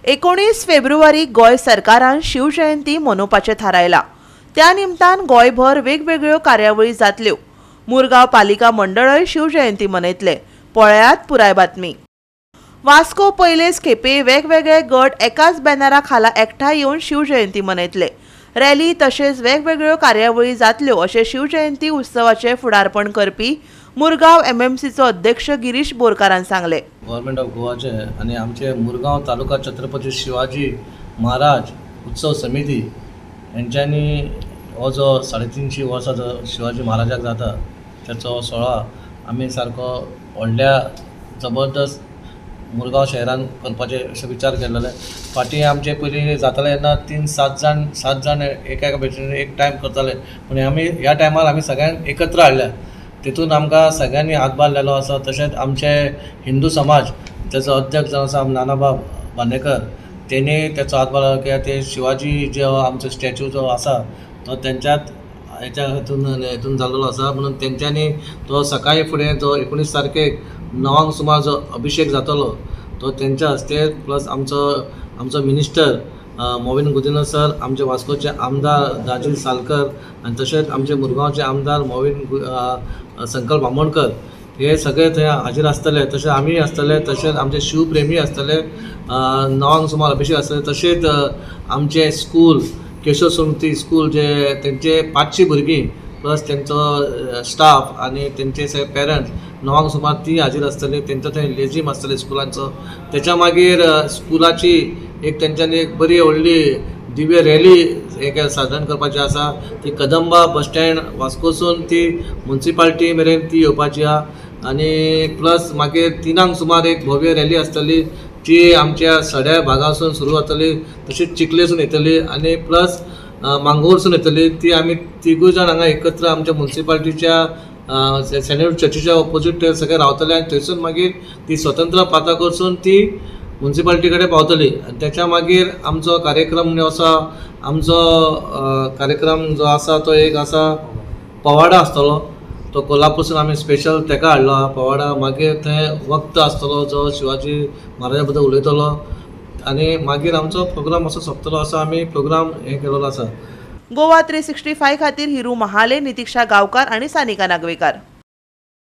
19 February गोय सरकारान शिवजयंती मनोवपाचें थारायला। त्या निमतान गोयभर वेगवेगळ्यो कार्यावळी जातल्यो। मुरगांव पालिका मंडळय शिवजयंती मनयतले। पळयात पुराय बातमी। वास्को पयलेच खेपे वेगवेगळे गट एकाच बॅनरा खाला एकठांय येवन शिवजयंती मनयतले। रॅली तशेंच वेगवेगळ्यो कार्यावळी जातल्यो अशें शिवजयंती उत्सवाचे फुडारपण करपी मुरगांव एमएमसीचो अध्यक्ष गिरीश बोरकारान सांगले। गव्हर्नमेंट ऑफ गोवाचे आनी आमचे मुरगांव तालुका छत्रपती शिवाजी महाराज उत्सव समिती यांच्यांनी हो जो 350 वर्सां जो शिवाजी महाराजाक जाता त्याचो सोहळा आमी सारको व्हडल्या जबरदस्त मुरगांव शहरान करपाचे अशें विचार केल्ले। फाटीं आमचे पयलीं जाताले तेन्ना 3-7 जाण एका भशेन एक टायम करताले, पूण आमी ह्या टायमार आमी सगळ्यांक एकत्र हाडल्या। तितून आमकां सगळ्यांनी हातभार लायलो आसा। तशेंच आमचे हिंदू समाज त्याचो अध्यक्ष जो आसा नानाबाब बांदेकर तेणी त्याचो हातभार लायलो, कित्याक ते शिवाजी जो आमचो स्टॅच्यू जो आसा तो तेंच्यात हेतून जाल्लो आसा, म्हणून तेंच्यांनी तो सकाळी फुडें जो 19 तारखेक 9 सुमार जो अभिषेक जातलो तो तेंच्या हस्ते, प्लस आमचो मिनिस्टर मोविन गुदिन्हो सर, आमचे वास्कोचे आमदार दाजील सालकर आनी तशेंच आमचे मुरगांवचे आमदार मोविन संकल्प बामणकर हे सगळे थंय हाजीर आसतले। तशेंच आमी आसतले, तशेंच आमचे शिवप्रेमी आसतले। 9 सुमार अभिषेक आसतले। तशेंच आमचे स्कूल केशव सुमती स्कूल जे तेंचे 500 भुरगीं प्लस तेंचो स्टाफ आनी तेंचे सगळे पेरंट्स 9 सुमार ती हाजीर आसतली। तेंचो थंय लेजीम आसतले स्कुलांचो। तेच्या मागीर स्कुलाची एक तेंच्यांनी एक बरी व्हडली दिव्य रॅली एक सादर करपाची आसा। ती कदंबा बस स्टँड वास्कोसून ती म्युनिसिपालिटी मेरेन ती येवपाची आहा। आनी प्लस मागीर 3 सुमार एक भव्य रॅली आसतली जी आमच्या सड्या भागासून सुरू जातली, तशीच चिखलेसून येतली आनी प्लस मांगोरसून येतली। ती आमी तिगूय जाण हांगा एकत्र आमच्या म्युनिसिपालिटीच्या सेनेट चर्चीच्या ऑपोजीट सगळे रावतले आनी थंयसून मागीर ती स्वतंत्र पाता कडसून ती म्युनिसिपालिटी कडेन पावतली। आनी त्याच्या मागीर आमचो कार्यक्रम जो आसा, आमचो कार्यक्रम जो आसा तो एक आसा पवाडा आसतलो। तो कोल्हापूरसून आमी स्पेशल तेका हाडलो आहा पवाडा। मागीर थंय वक्त आसतलो जो शिवाजी महाराजा बद्दल उलयतलो आनी मागीर आमचो प्रोग्राम असो सोंपतलो असो आमी प्रोग्राम हे केलेलो आसा। गोवा 365 खातीर हिरू महाले, नितीक्षा गांवकार आनी सानिका नागवेकार।